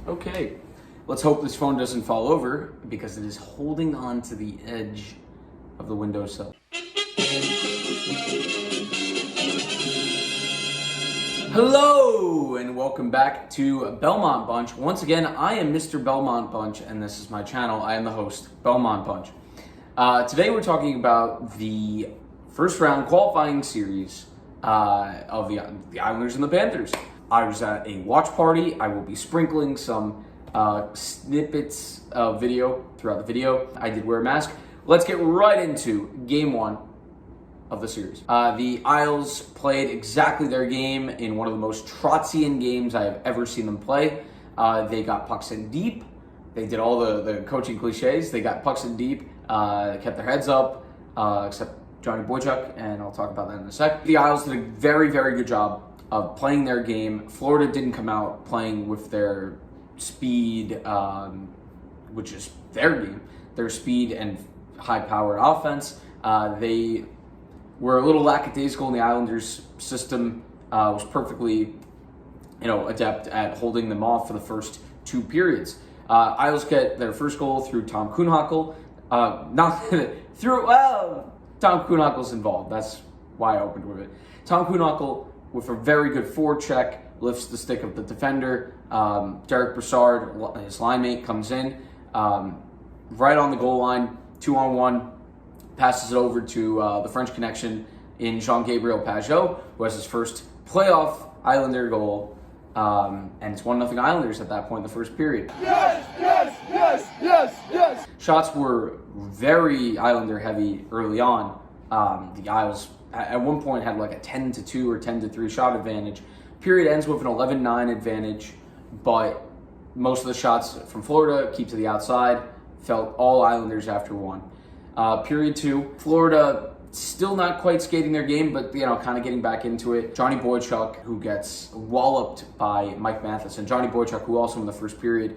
Okay, let's hope this phone doesn't fall over because it is holding on to the edge of the windowsill. Hello and welcome back to Belmont Bunch. Once again, I am Mr. Belmont Bunch and this is my channel. I am the host, Belmont Bunch. Today we're talking about the first round qualifying series of the Islanders and the Panthers. I was at a watch party. I will be sprinkling some snippets of video throughout the video. I did wear a mask. Let's get right into game one of the series. The Isles played exactly their game in one of the most Trotzian games I have ever seen them play. They got pucks in deep. They did all the coaching cliches. They got pucks in deep, kept their heads up, except Johnny Boychuk, and I'll talk about that in a sec. The Isles did a very, very good job of playing their game. Florida didn't come out playing with their speed, which is their game, their speed and high-powered offense. They were a little lackadaisical in the Islanders' system, was perfectly, adept at holding them off for the first two periods. Isles get their first goal through Tom Kuhnhackl. Tom Kuhnhackl's involved. That's why I opened with it. Tom Kuhnhackl, with a very good forecheck, lifts the stick of the defender. Derek Brassard, his line mate, comes in right on the goal line, 2-on-1, passes it over to the French connection in Jean-Gabriel Pageau, who has his first playoff Islander goal. And it's 1-0 Islanders at that point in the first period. Yes! Shots were very Islander heavy early on. The Isles at one point had like a 10-2 or 10-3 shot advantage. Period ends with an 11-9 advantage, but most of the shots from Florida keep to the outside. Felt all Islanders after one. Period two, Florida still not quite skating their game, but kind of getting back into it. Johnny Boychuk, who gets walloped by Mike Matheson. Johnny Boychuk, who also in the first period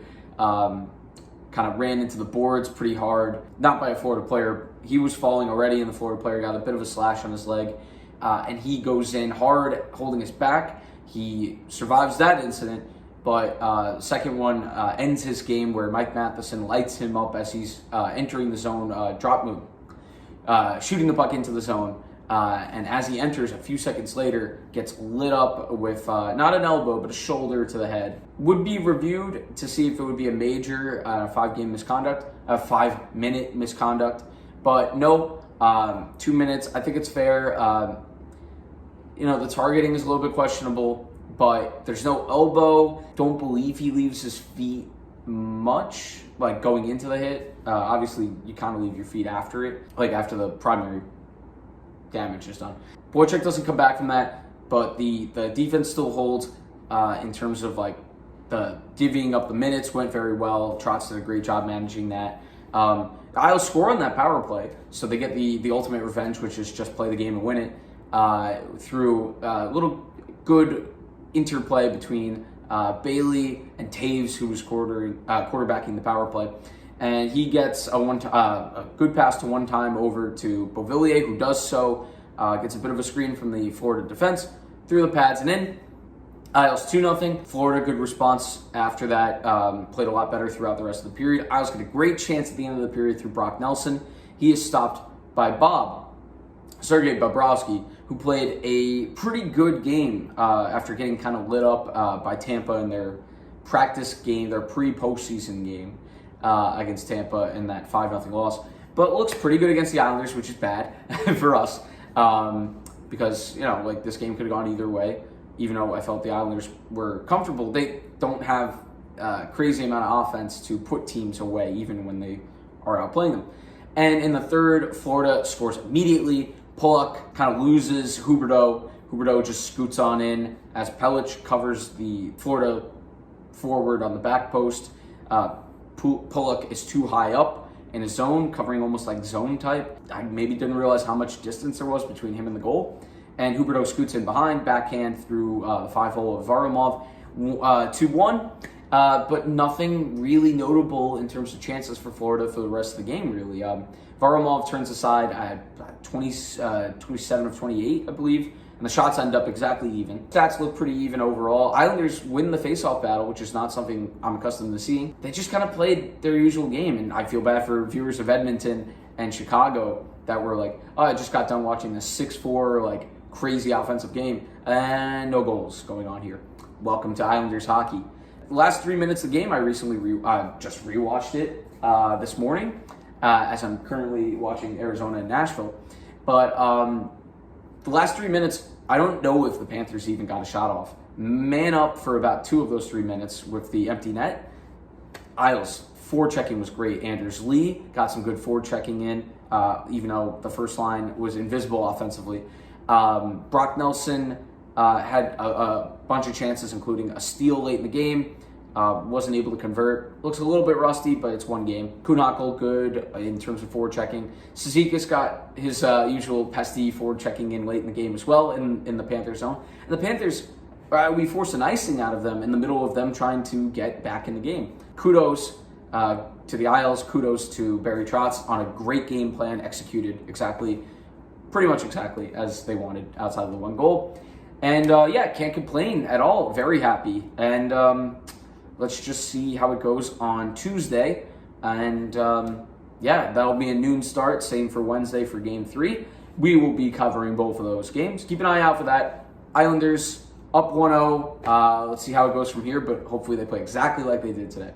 kind of ran into the boards pretty hard. Not by a Florida player. He was falling already, and the Florida player got a bit of a slash on his leg. And he goes in hard, holding his back. He survives that incident, but second one ends his game where Mike Matheson lights him up as he's entering the zone drop move, shooting the puck into the zone. And as he enters, a few seconds later, gets lit up with not an elbow, but a shoulder to the head. Would be reviewed to see if it would be a major 5-game misconduct, a 5-minute misconduct. But no, 2 minutes. I think it's fair. The targeting is a little bit questionable, but there's no elbow. Don't believe he leaves his feet much, like going into the hit. Obviously, you kind of leave your feet after it, like after the primary damage is done. Boychuk doesn't come back from that, but the defense still holds in terms of like the divvying up the minutes went very well. Trotz did a great job managing that. The Isles score on that power play, so they get the ultimate revenge, which is just play the game and win it through a little good interplay between Bailey and Taves, who was quarterbacking the power play. And he gets a good pass to one time over to Beauvillier, who does so, gets a bit of a screen from the Florida defense, through the pads and in. Isles 2-0. Florida, good response after that, played a lot better throughout the rest of the period. Isles get a great chance at the end of the period through Brock Nelson. He is stopped by Sergei Bobrovsky, who played a pretty good game after getting kind of lit up by Tampa in their practice game, their pre-postseason game against Tampa in that 5-0 loss. But looks pretty good against the Islanders, which is bad for us because, this game could have gone either way, even though I felt the Islanders were comfortable. They don't have a crazy amount of offense to put teams away, even when they are outplaying them. And in the third, Florida scores immediately. Pulock kind of loses Huberdeau. Huberdeau just scoots on in as Pelech covers the Florida forward on the back post. Pulock is too high up in his zone, covering almost like zone type. I maybe didn't realize how much distance there was between him and the goal. And Huberdeau scoots in behind, backhand through the 5-hole of Varlamov, 2-1. But nothing really notable in terms of chances for Florida for the rest of the game, really. Varlamov turns aside at 27 of 28, I believe, and the shots end up exactly even. Stats look pretty even overall. Islanders win the faceoff battle, which is not something I'm accustomed to seeing. They just kind of played their usual game, and I feel bad for viewers of Edmonton and Chicago that were like, oh, I just got done watching this 6-4 like crazy offensive game and no goals going on here. Welcome to Islanders hockey. The last 3 minutes of the game, I recently just rewatched it this morning as I'm currently watching Arizona and Nashville. But the last 3 minutes, I don't know if the Panthers even got a shot off. Man up for about 2 of those 3 minutes with the empty net. Isles, forechecking was great. Anders Lee got some good forechecking in, even though the first line was invisible offensively. Brock Nelson had a bunch of chances, including a steal late in the game. Wasn't able to convert. Looks a little bit rusty, but it's one game. Kuhnhackl, good in terms of forward checking. Cizikas got his usual pesty forward checking in late in the game as well in the Panthers zone. And the Panthers, we forced an icing out of them in the middle of them trying to get back in the game. Kudos to the Isles. Kudos to Barry Trotz on a great game plan, executed pretty much exactly as they wanted outside of the one goal. And can't complain at all. Very happy. And let's just see how it goes on Tuesday. And that'll be a noon start. Same for Wednesday for Game 3. We will be covering both of those games. Keep an eye out for that. Islanders up 1-0. Let's see how it goes from here, but hopefully they play exactly like they did today.